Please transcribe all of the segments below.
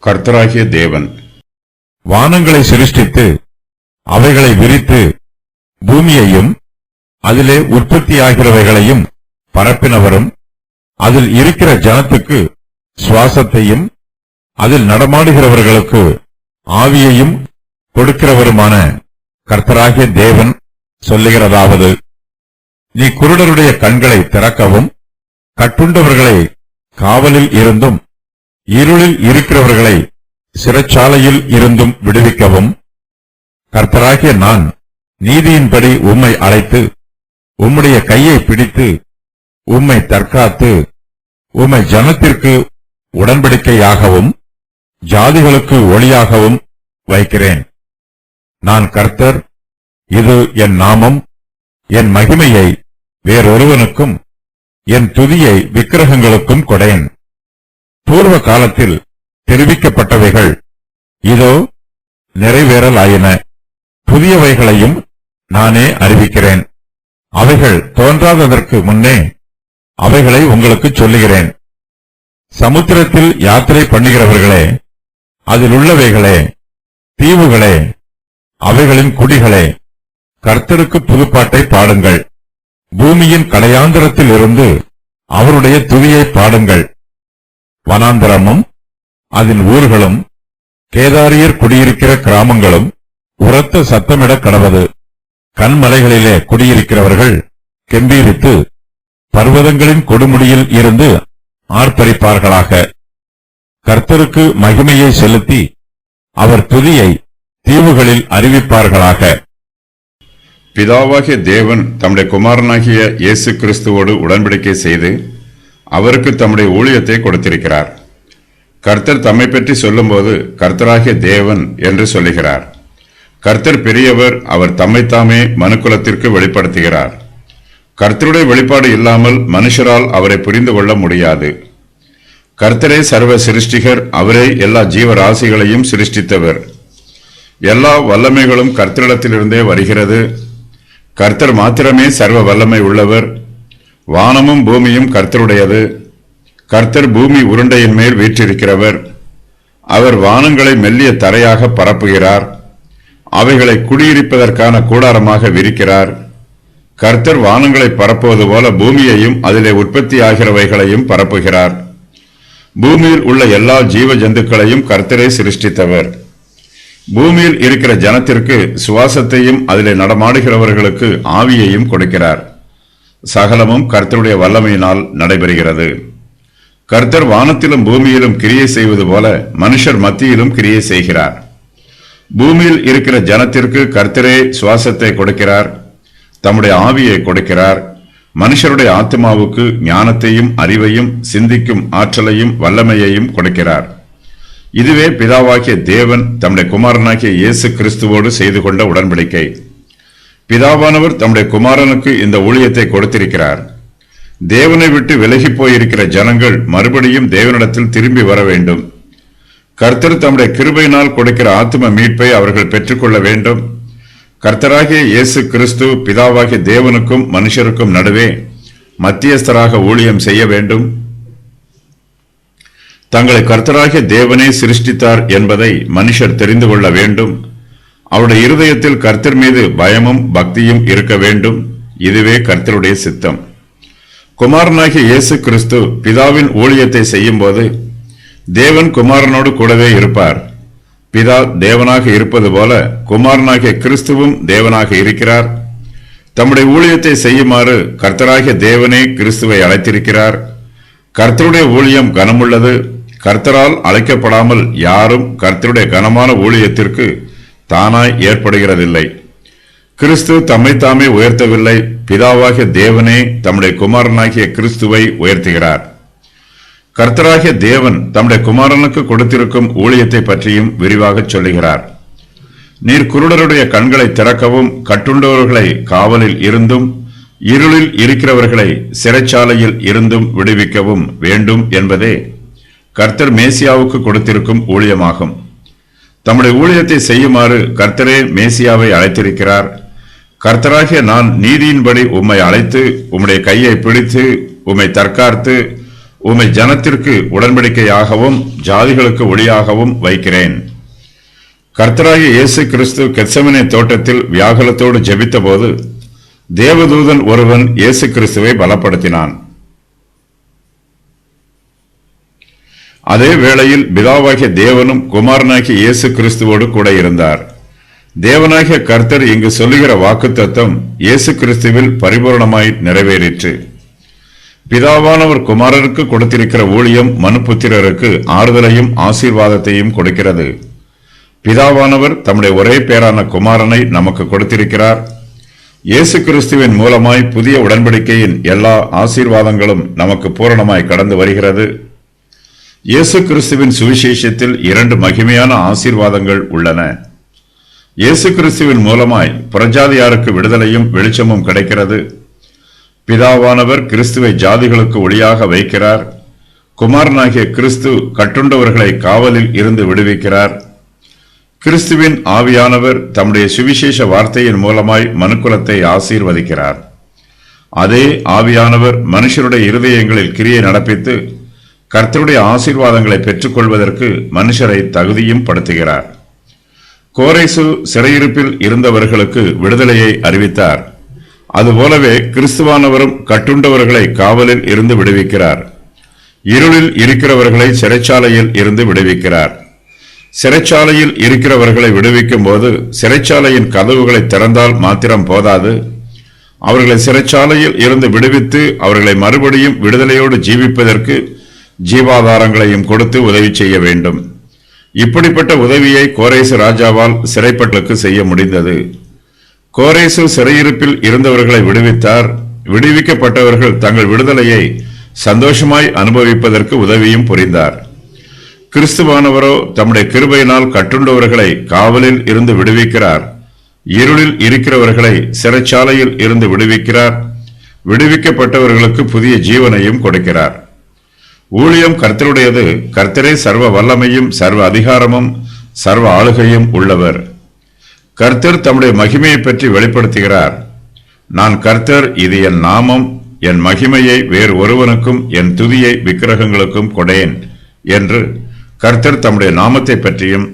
கர்த்தராகிய தேவன் வானங்களை சிருஷ்டித்து அவைகளை விரித்து பூமியையும் அதிலே உற்பத்தியாகிறவைகளையும் பரப்பினவரும் அதில் இருக்கிற ஜனத்துக்கு சுவாசத்தையும் அதில் நடமாடுகிறவர்களுக்கு ஆவியையும் கொடுக்கிறவருமான கர்த்தராகிய தேவன் சொல்லுகிறதாவது, நீ குருடருடைய கண்களை திறக்கவும் கட்டுண்டவர்களை காவலில் இருந்தும் இருளில் இருக்கிறவர்களை சிறைச்சாலையில் இருந்தும் விடுவிக்கவும் கர்த்தராகிய நான் நீதியின்படி உம்மை அழைத்து உம்முடைய கையை பிடித்து உம்மை தற்காத்து உம்மை ஜனத்திற்கு உடன்படிக்கையாகவும் ஜாதிகளுக்கு ஒளியாகவும் வைக்கிறேன். நான் கர்த்தர், இது என் நாமம், என் மகிமையை வேறொருவனுக்கும் என் துதியை விக்கிரகங்களுக்கும் கொடேன். பூர்வ காலத்தில் தெரிவிக்கப்பட்டவைகள் இதோ நிறைவேறலாயின, புதியவைகளையும் நானே அறிவிக்கிறேன். அவைகள் தோன்றாததற்கு முன்னே அவைகளை உங்களுக்கு சொல்லுகிறேன். சமுத்திரத்தில் யாத்திரை பண்ணுகிறவர்களே, அதில் உள்ளவைகளே, தீவுகளே, அவைகளின் குடிகளே, கர்த்தருக்கு புதுப்பாட்டை பாடுங்கள். பூமியின் கடையாந்தரத்தில் இருந்து அவருடைய துதியை பாடுங்கள். வனாந்தரமும் அதன் ஊர்களும் கேதாரியர் குடியிருக்கிற கிராமங்களும் உரத்த சத்தமிட கடவது. கண்மலைகளிலே குடியிருக்கிறவர்கள் கெம்பீரித்து பர்வதங்களின் கொடுமுடியில் இருந்து ஆர்ப்பரிப்பார்களாக. கர்த்தருக்கு மகிமையை செலுத்தி அவர் துதியை தீவுகளில் அறிவிப்பார்களாக. பிதாவாகிய தேவன் தம்முடைய குமாரனாகிய இயேசு கிறிஸ்துவோடு உடன்படிக்கை செய்து அவருக்கு தம்முடைய ஊழியத்தை கொடுத்திருக்கிறார். கர்த்தர் தம்மை பற்றி சொல்லும்போது கர்த்தராகிய தேவன் என்று சொல்லுகிறார். கர்த்தர் பெரியவர், அவர் தம்மைத்தாமே மனுக்குலத்திற்கு வெளிப்படுத்துகிறார். கர்த்தருடைய வெளிப்பாடு இல்லாமல் மனுஷரால் அவரை புரிந்து கொள்ள முடியாது. கர்த்தரே சர்வ சிருஷ்டிகர், அவரே எல்லா ஜீவராசிகளையும் சிருஷ்டித்தவர். எல்லா வல்லமைகளும் கர்த்தரிடத்திலிருந்தே வருகிறது. கர்த்தர் மாத்திரமே சர்வ வல்லமை உள்ளவர். வானமும் பூமியும் கர்த்தருடையது. கர்த்தர் பூமி உருண்டையின் மேல் வீற்றிருக்கிறவர். அவர் வானங்களை மெல்லிய தரையாக பரப்புகிறார், அவைகளை குடியிருப்பதற்கான கூடாரமாக விரிக்கிறார். கர்த்தர் வானங்களை பரப்புவது போல பூமியையும் அதிலே உற்பத்தி ஆகிறவைகளையும் பரப்புகிறார். பூமியில் உள்ள எல்லா ஜீவ ஜந்துக்களையும் கர்த்தரே சிருஷ்டித்தவர். பூமியில் இருக்கிற ஜனத்திற்கு சுவாசத்தையும் அதிலே நடமாடுகிறவர்களுக்கு ஆவியையும் கொடுக்கிறார். சகலமும் கர்த்தருடைய வல்லமையினால் நடைபெறுகிறது. கர்த்தர் வானத்திலும் பூமியிலும் கிரியை செய்வது போல மனுஷர் மத்தியிலும் கிரியை செய்கிறார். பூமியில் இருக்கிற ஜனத்திற்கு கர்த்தரே சுவாசத்தை கொடுக்கிறார், தம்முடைய ஆவியை கொடுக்கிறார். மனுஷருடைய ஆத்மாவுக்கு ஞானத்தையும் அறிவையும் சிந்திக்கும் ஆற்றலையும் வல்லமையையும் கொடுக்கிறார். இதுவே பிதாவாகிய தேவன் தம்முடைய குமாரனாகிய இயேசு கிறிஸ்துவோடு செய்து கொண்ட உடன்படிக்கை. பிதாவானவர் தம்முடைய குமாரனுக்கு இந்த ஊழியத்தை கொடுத்திருக்கிறார். தேவனை விட்டு விலகி போயிருக்கிற ஜனங்கள் மறுபடியும் தேவனிடத்தில் திரும்பி வர வேண்டும். கர்த்தர் தம்முடைய கிருபையினால் கொடுக்கிற ஆத்ம மீட்பை அவர்கள் பெற்றுக்கொள்ள வேண்டும். கர்த்தராகிய இயேசு கிறிஸ்து பிதாவாகிய தேவனுக்கும் மனுஷருக்கும் நடுவே மத்தியஸ்தராக ஊழியம் செய்ய வேண்டும். தங்களை கர்த்தராகிய தேவனே சிருஷ்டித்தார் என்பதை மனுஷர் தெரிந்து கொள்ள வேண்டும். அவருடைய இருதயத்தில் கர்த்தர் மீது பயமும் பக்தியும் இருக்க வேண்டும். இதுவே கர்த்தருடைய சித்தம். குமாரனாகிய இயேசு கிறிஸ்து பிதாவின் ஊழியத்தை செய்யும் போது தேவன் குமாரனோடு கூடவே இருப்பார். பிதா தேவனாக இருப்பது போல குமாரனாகிய கிறிஸ்துவும் தேவனாக இருக்கிறார். தம்முடைய ஊழியத்தை செய்யுமாறு கர்த்தராகிய தேவனே கிறிஸ்துவை அழைத்திருக்கிறார். கர்த்தருடைய ஊழியம் கனமுள்ளது. கர்த்தரால் அழைக்கப்படாமல் யாரும் கர்த்தருடைய கனமான ஊழியத்திற்கு தானாய் ஏற்படுகிறதில்லை. கிறிஸ்து தம்மைத்தாமே உயர்த்தவில்லை, பிதாவாகிய தேவனே தம்முடைய குமாரனாகிய கிறிஸ்துவை உயர்த்துகிறார். கர்த்தராகிய தேவன் தம்முடைய குமாரனுக்கு கொடுத்திருக்கும் ஊழியத்தை பற்றியும் விரிவாக சொல்லுகிறார். நீர் குருடருடைய கண்களை திறக்கவும் கட்டுண்டவர்களை காவலில் இருந்தும் இருளில் இருக்கிறவர்களை சிறைச்சாலையில் இருந்தும் விடுவிக்கவும் வேண்டும் என்பதே கர்த்தர் மேசியாவுக்கு கொடுத்திருக்கும் ஊழியமாகும். தம்முடைய ஊழியத்தை செய்யுமாறு கர்த்தரே மேசியாவை அழைத்திருக்கிறார். கர்த்தராகிய நான் நீதியின்படி உம்மை அழைத்து உம்முடைய கையை பிடித்து உம்மை தற்காத்து உம்மை ஜனத்திற்கு உடன்படிக்கையாகவும் ஜாதிகளுக்கு ஒளியாகவும் வைக்கிறேன். கர்த்தராகிய இயேசு கிறிஸ்து கெத்செமனே தோட்டத்தில் வியாகுலத்தோடு ஜெபித்தபோது தேவதூதன் ஒருவன் இயேசு கிறிஸ்துவை பலப்படுத்தினான். அதே வேளையில் பிதாவாகிய தேவனும் குமாரனாகிய இயேசு கிறிஸ்துவோடு கூட இருந்தார். தேவனாகிய கர்த்தர் இங்கு சொல்லுகிற வாக்குத்தத்தம் இயேசு கிறிஸ்துவில் பரிபூர்ணமாய் நிறைவேறிற்று. பிதாவானவர் குமாரருக்கு கொடுத்திருக்கிற ஊழியம் மனுபுத்திரருக்கு ஆறுதலையும் ஆசீர்வாதத்தையும் கொடுக்கிறது. பிதாவானவர் தம்முடைய ஒரே பேரான குமாரனை நமக்கு கொடுத்திருக்கிறார். இயேசு கிறிஸ்துவின் மூலமாய் புதிய உடன்படிக்கையின் எல்லா ஆசீர்வாதங்களும் நமக்கு பூரணமாய் கடந்து வருகிறது. இயேசு கிறிஸ்துவின் சுவிசேஷத்தில் 2 மகிமையான ஆசீர்வாதங்கள் உள்ளன. இயேசு கிறிஸ்துவின் மூலமாய் புறஜாதியாருக்கு விடுதலையும் வெளிச்சமும் கிடைக்கிறது. பிதாவானவர் கிறிஸ்துவை ஜாதிகளுக்கு ஒளியாக வைக்கிறார். குமாரனாகிய கிறிஸ்து கட்டுண்டவர்களை காவலில் இருந்து விடுவிக்கிறார். கிறிஸ்துவின் ஆவியானவர் தம்முடைய சுவிசேஷ வார்த்தையின் மூலமாய் மனுக்குலத்தை ஆசீர்வதிக்கிறார். அதே ஆவியானவர் மனுஷருடைய இருதயங்களில் கிரியை நடப்பித்து கர்த்தருடைய ஆசீர்வாதங்களை பெற்றுக்கொள்வதற்கு மனுஷரை தகுதியும் படுத்துகிறார். கோரேசு சிறையிருப்பில் இருந்தவர்களுக்கு விடுதலையை அறிவித்தார். அதுபோலவே கிறிஸ்துவானவரும் கட்டுண்டவர்களை காவலில் இருந்து விடுவிக்கிறார். இருளில் இருக்கிறவர்களை சிறைச்சாலையில் இருந்து விடுவிக்கிறார். சிறைச்சாலையில் இருக்கிறவர்களை விடுவிக்கும் போது சிறைச்சாலையின் கதவுகளை திறந்தால் மாத்திரம் போதாது, அவர்களை சிறைச்சாலையில் இருந்து விடுவித்து அவர்களை மறுபடியும் விடுதலையோடு ஜீவிப்பதற்கு ஜீவாதாரங்களையும் கொடுத்து உதவி செய்ய வேண்டும். இப்படிப்பட்ட உதவியை கோரேசு ராஜாவால் சிறைப்பட்டலுக்கு செய்ய முடிந்தது. கோரேசு சிறையிருப்பில் இருந்தவர்களை விடுவித்தார். விடுவிக்கப்பட்டவர்கள் தங்கள் விடுதலையை சந்தோஷமாய் அனுபவிப்பதற்கு உதவியும் புரிந்தார். கிறிஸ்துவானவரோ தம்முடைய கிருபையினால் கட்டுண்டவர்களை காவலில் இருந்து விடுவிக்கிறார். இருளில் இருக்கிறவர்களை சிறைச்சாலையில் இருந்து விடுவிக்கிறார். விடுவிக்கப்பட்டவர்களுக்கு புதிய ஜீவனையும் கொடுக்கிறார். ஊழியம் கர்த்தருடையது. கர்த்தரே சர்வ வல்லமையும் சர்வ அதிகாரமும் சர்வ ஆளுகையும் உள்ளவர். கர்த்தர் தம்முடைய மகிமையை பற்றி வெளிப்படுத்துகிறார். நான் கர்த்தர், இது என் நாமம், என் மகிமையை வேறு ஒருவனுக்கும் என் துதியை விக்கிரகங்களுக்கும் கொடேன் என்று கர்த்தர் தம்முடைய நாமத்தை பற்றியும்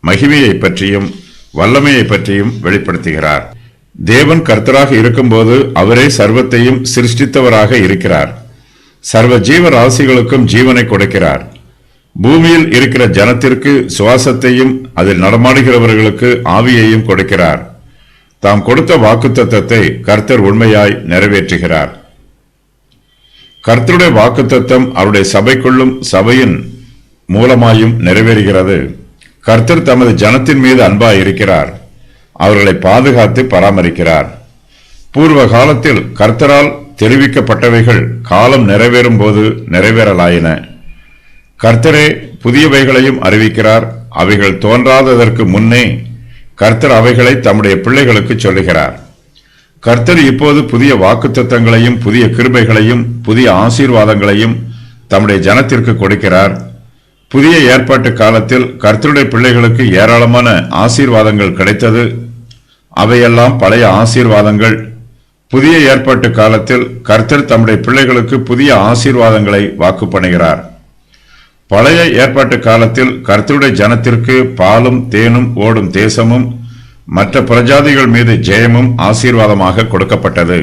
மகிமையை பற்றியும் வல்லமையை பற்றியும் வெளிப்படுத்துகிறார். தேவன் கர்த்தராக இருக்கும்போது அவரே சர்வத்தையும் சிருஷ்டித்தவராக இருக்கிறார். சர்வ ஜீவராசிகளுக்கும் ஜீவனை கொடுக்கிறார். பூமியில் இருக்கிற ஜனத்திற்கு சுவாசத்தையும் அதில் நடமாடுகிறவர்களுக்கு ஆவியையும் கொடுக்கிறார். தாம் கொடுத்த வாக்குத்தத்தத்தை கர்த்தர் உண்மையாய் நிறைவேற்றுகிறார். கர்த்தருடைய வாக்குத்தத்தம் அவருடைய சபைக்குள்ளும் சபையின் மூலமாயும் நிறைவேறுகிறது. கர்த்தர் தமது ஜனத்தின் மீது அன்பாய் இருக்கிறார். அவர்களை பாதுகாத்து பராமரிக்கிறார். பூர்வ காலத்தில் கர்த்தரால் தெரிவிக்கப்பட்டவைகள் காலம் நிறைவேறும் போது நிறைவேறலாயின. கர்த்தரே புதியவைகளையும் அறிவிக்கிறார். அவைகள் தோன்றாததற்கு முன்னே கர்த்தர் அவைகளை தம்முடைய பிள்ளைகளுக்கு சொல்லுகிறார். கர்த்தர் இப்போது புதிய வாக்குத்தத்தங்களையும் புதிய கிருபைகளையும் புதிய ஆசீர்வாதங்களையும் தம்முடைய ஜனத்திற்கு கொடுக்கிறார். புதிய ஏற்பாட்டு காலத்தில் கர்த்தருடைய பிள்ளைகளுக்கு ஏராளமான ஆசீர்வாதங்கள் கிடைத்தது. அவையெல்லாம் பழைய ஆசீர்வாதங்கள். புதிய ஏற்பாட்டு காலத்தில் கர்த்தர் தம்முடைய பிள்ளைகளுக்கு புதிய ஆசீர்வாதங்களை வாக்கு பண்ணுகிறார். பழைய ஏற்பாட்டு காலத்தில் கர்த்தருடைய ஜனத்திற்கு பாலும் தேனும் ஓடும் தேசமும் மற்ற பிரஜாதிகள் மீது ஜெயமும் ஆசீர்வாதமாக கொடுக்கப்பட்டது.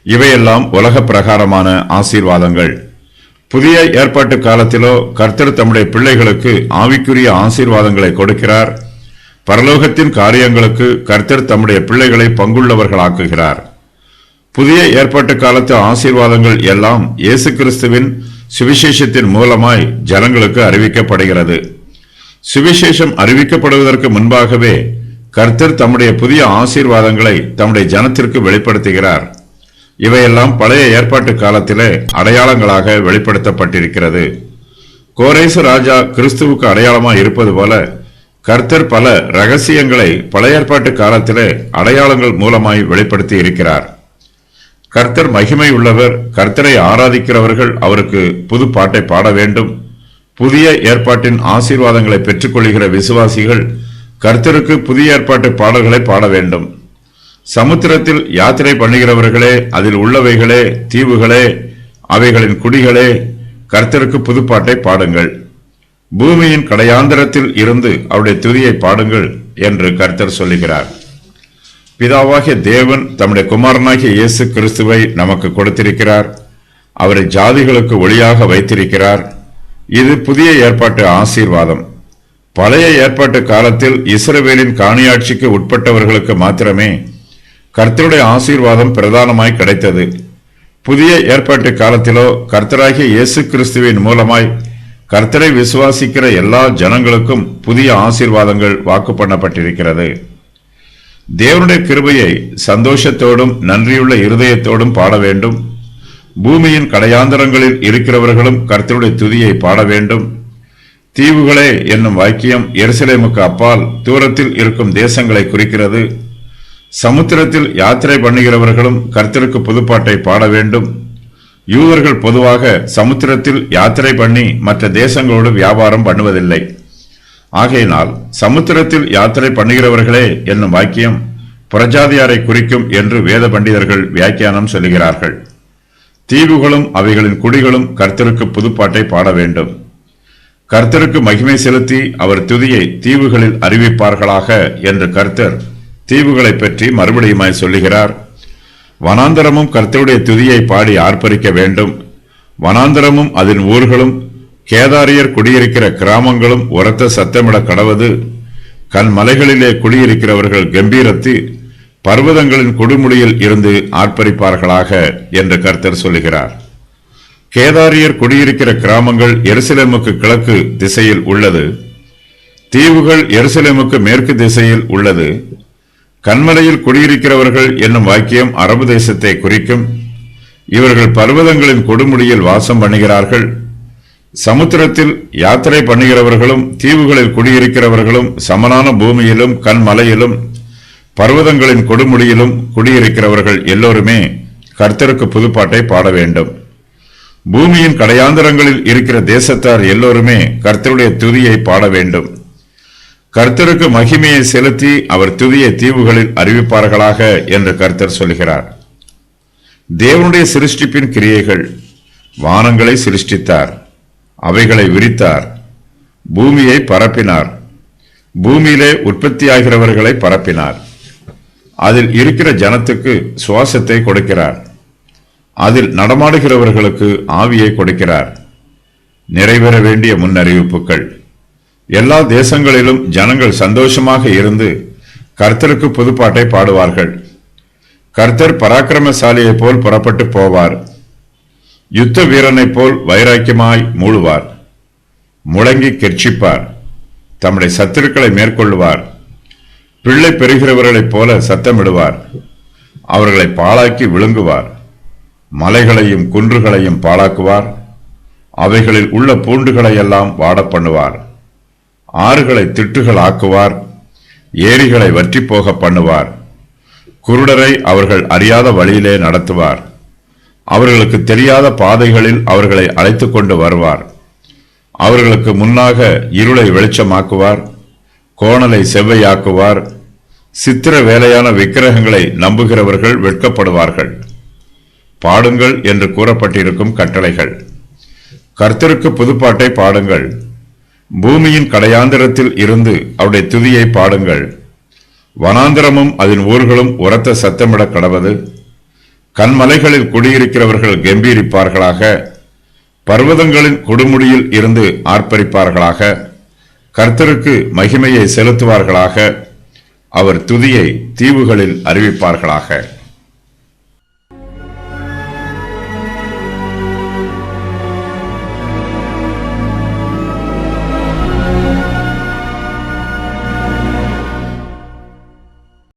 இவையெல்லாம் உலக பிரகாரமான ஆசீர்வாதங்கள். புதிய ஏற்பாட்டு காலத்திலோ கர்த்தர் தம்முடைய பிள்ளைகளுக்கு ஆவிக்குரிய ஆசீர்வாதங்களை கொடுக்கிறார். பரலோகத்தின் காரியங்களுக்கு கர்த்தர் தம்முடைய பிள்ளைகளை பங்குள்ளவர்களாக்குகிறார். புதிய ஏற்பாட்டு காலத்து ஆசீர்வாதங்கள் எல்லாம் இயேசு கிறிஸ்துவின் சுவிசேஷத்தின் மூலமாய் ஜனங்களுக்கு அறிவிக்கப்படுகிறது. சுவிசேஷம் அறிவிக்கப்படுவதற்கு முன்பாகவே கர்த்தர் தம்முடைய புதிய ஆசீர்வாதங்களை தம்முடைய ஜனத்திற்கு வெளிப்படுத்துகிறார். இவையெல்லாம் பழைய ஏற்பாட்டு காலத்திலே அடையாளங்களாக வெளிப்படுத்தப்பட்டிருக்கிறது. கோரேசு ராஜா கிறிஸ்துவுக்கு அடையாளமாய் இருப்பது போல கர்த்தர் பல ரகசியங்களை பழைய ஏற்பாட்டு காலத்திலே அடையாளங்கள் மூலமாய் வெளிப்படுத்தி இருக்கிறார். கர்த்தர் மகிமை உள்ளவர். கர்த்தரை ஆராதிக்கிறவர்கள் அவருக்கு புது பாட்டை பாட வேண்டும். புதிய ஏற்பாட்டின் ஆசீர்வாதங்களை பெற்றுக்கொள்கிற விசுவாசிகள் கர்த்தருக்கு புதிய ஏற்பாட்டு பாடல்களை பாட வேண்டும். சமுத்திரத்தில் யாத்திரை பண்ணுகிறவர்களே, அதில் உள்ளவைகளே, தீவுகளே, அவைகளின் குடிகளே, கர்த்தருக்கு புதுப்பாட்டை பாடுங்கள். பூமியின் கடையாந்தரத்தில் இருந்து அவருடைய துதியை பாடுங்கள் என்று கர்த்தர் சொல்லுகிறார். பிதாவாகிய தேவன் தம்முடைய குமாரனாகிய இயேசு கிறிஸ்துவை நமக்கு கொடுத்திருக்கிறார். அவரை ஜாதிகளுக்கு ஒளியாக வைத்திருக்கிறார். இது புதிய ஏற்பாட்டு ஆசீர்வாதம். பழைய ஏற்பாட்டு காலத்தில் இஸ்ரவேலின் காணியாட்சிக்கு உட்பட்டவர்களுக்கு மாத்திரமே கர்த்தருடைய ஆசீர்வாதம் பிரதானமாய் கிடைத்தது. புதிய ஏற்பாட்டு காலத்திலோ கர்த்தராகிய இயேசு கிறிஸ்துவின் மூலமாய் கர்த்தரை விசுவாசிக்கிற எல்லா ஜனங்களுக்கும் புதிய ஆசீர்வாதங்கள் வாக்கு பண்ணப்பட்டிருக்கிறது. தேவனுடைய கிருபையை சந்தோஷத்தோடும் நன்றியுள்ள இருதயத்தோடும் பாட வேண்டும். பூமியின் கடையாந்தரங்களில் இருக்கிறவர்களும் கர்த்தருடைய துதியை பாட வேண்டும். தீவுகளே என்னும் வாக்கியம் எருசலேமுக்கு அப்பால் தூரத்தில் இருக்கும் தேசங்களை குறிக்கிறது. சமுத்திரத்தில் யாத்திரை பண்ணுகிறவர்களும் கர்த்தருக்கு புதுப்பாட்டை பாட வேண்டும். யூதர்கள் பொதுவாக சமுத்திரத்தில் யாத்திரை பண்ணி மற்ற தேசங்களோடு வியாபாரம் பண்ணுவதில்லை. ஆகையினால் சமுத்திரத்தில் யாத்திரை பண்ணுகிறவர்களே என்னும் வாக்கியம் புறஜாதியாரை குறிக்கும் என்று வேத பண்டிதர்கள் வியாக்கியானம் சொல்லுகிறார்கள். தீவுகளும் அவைகளின் குடிகளும் கர்த்தருக்கு புதுப்பாட்டை பாட வேண்டும். கர்த்தருக்கு மகிமை செலுத்தி அவர் துதியை தீவுகளில் அறிவிப்பார்களாக என்று கர்த்தர் தீவுகளை பற்றி மறுபடியுமாய் சொல்லுகிறார். வனாந்தரமும் கர்த்தருடைய துதியை பாடி ஆர்ப்பரிக்க வேண்டும். வனாந்தரமும் அதன் ஊர்களும் கேதாரியர் குடியிருக்கிற கிராமங்களும் உரத்த சத்தமிட கடவது. கண்மலைகளிலே குடியிருக்கிறவர்கள் கம்பீரத்து பர்வதங்களின் கொடுமுடியில் இருந்து ஆர்ப்பரிப்பார்களாக என்று கர்த்தர் சொல்லுகிறார். கேதாரியர் குடியிருக்கிற கிராமங்கள் எருசலேமுக்கு கிழக்கு திசையில் உள்ளது. தீவுகள் எருசலேமுக்கு மேற்கு திசையில் உள்ளது. கண்மலையில் குடியிருக்கிறவர்கள் என்னும் வாக்கியம் அரபு தேசத்தை குறிக்கும். இவர்கள் பர்வதங்களின் கொடுமுடியில் வாசம் பண்ணுகிறார்கள். சமுத்திரத்தில் யாத்திரை பண்ணுகிறவர்களும் தீவுகளில் குடியிருக்கிறவர்களும் சமனான பூமியிலும் கண்மலையிலும் பர்வதங்களின் கொடுமுடியிலும் குடியிருக்கிறவர்கள் எல்லோருமே கர்த்தருக்கு புதுப்பாட்டை பாட வேண்டும். பூமியின் கடையாந்தரங்களில் இருக்கிற தேசத்தார் எல்லோருமே கர்த்தருடைய துதியை பாட வேண்டும். கர்த்தருக்கு மகிமையை செலுத்தி அவர் துதியை தீவுகளில் அறிவிப்பார்களாக என்று கர்த்தர் சொல்கிறார். தேவனுடைய சிருஷ்டிப்பின் கிரியைகள். வானங்களை சிருஷ்டித்தார், அவைகளை விரித்தார், பூமியை பரப்பினார், பூமியிலே உற்பத்தியாகிறவர்களை பரப்பினார். அதில் இருக்கிற ஜனத்துக்கு சுவாசத்தை கொடுக்கிறார், அதில் நடமாடுகிறவர்களுக்கு ஆவியை கொடுக்கிறார். நிறைவேற வேண்டிய முன்னறிவிப்புகள். எல்லா தேசங்களிலும் ஜனங்கள் சந்தோஷமாக இருந்து கர்த்தருக்கு புதுப்பாட்டை பாடுவார்கள். கர்த்தர் பராக்கிரமசாலியைப் போல் புறப்பட்டு போவார். யுத்த வீரனைப் போல் வைராக்கியமாய் மூழுவார். முழங்கி கெர்ச்சிப்பார். தம்முடைய சத்துருக்களை மேற்கொள்ளுவார். பிள்ளை பெறுகிறவர்களைப் போல சத்தமிடுவார். அவர்களை பாழாக்கி விழுங்குவார். மலைகளையும் குன்றுகளையும் பாழாக்குவார். அவைகளில் உள்ள பூண்டுகளையெல்லாம் வாட பண்ணுவார். ஆறுகளை திட்டுகள் ஆக்குவார். ஏரிகளை வற்றி போக பண்ணுவார். குருடரை அவர்கள் அறியாத வழியிலே நடத்துவார். அவர்களுக்கு தெரியாத பாதைகளில் அவர்களை அழைத்து கொண்டு வருவார். அவர்களுக்கு முன்னாக இருளை வெளிச்சமாக்குவார். கோணலை செவ்வையாக்குவார். சித்திர வேலையான விக்கிரகங்களை நம்புகிறவர்கள் வெட்கப்படுவார்கள். பாடுங்கள் என்று கூறப்பட்டிருக்கும் கட்டளைகள். கர்த்தருக்கு புதுப்பாட்டை பாடுங்கள். பூமியின் கடையாந்தரத்தில் இருந்து அவருடைய துதியை பாடுங்கள். வனாந்தரமும் அதன் ஊர்களும் உரத்த சத்தமிட கடவது. கண்மலைகளில் குடியிருக்கிறவர்கள் கம்பீரிப்பார்களாக. பர்வதங்களின் கொடுமுடியில் இருந்து ஆர்ப்பரிப்பார்களாக. கர்த்தருக்கு மகிமையை செலுத்துவார்களாக. அவர் துதியை தீவுகளில் அறிவிப்பார்களாக.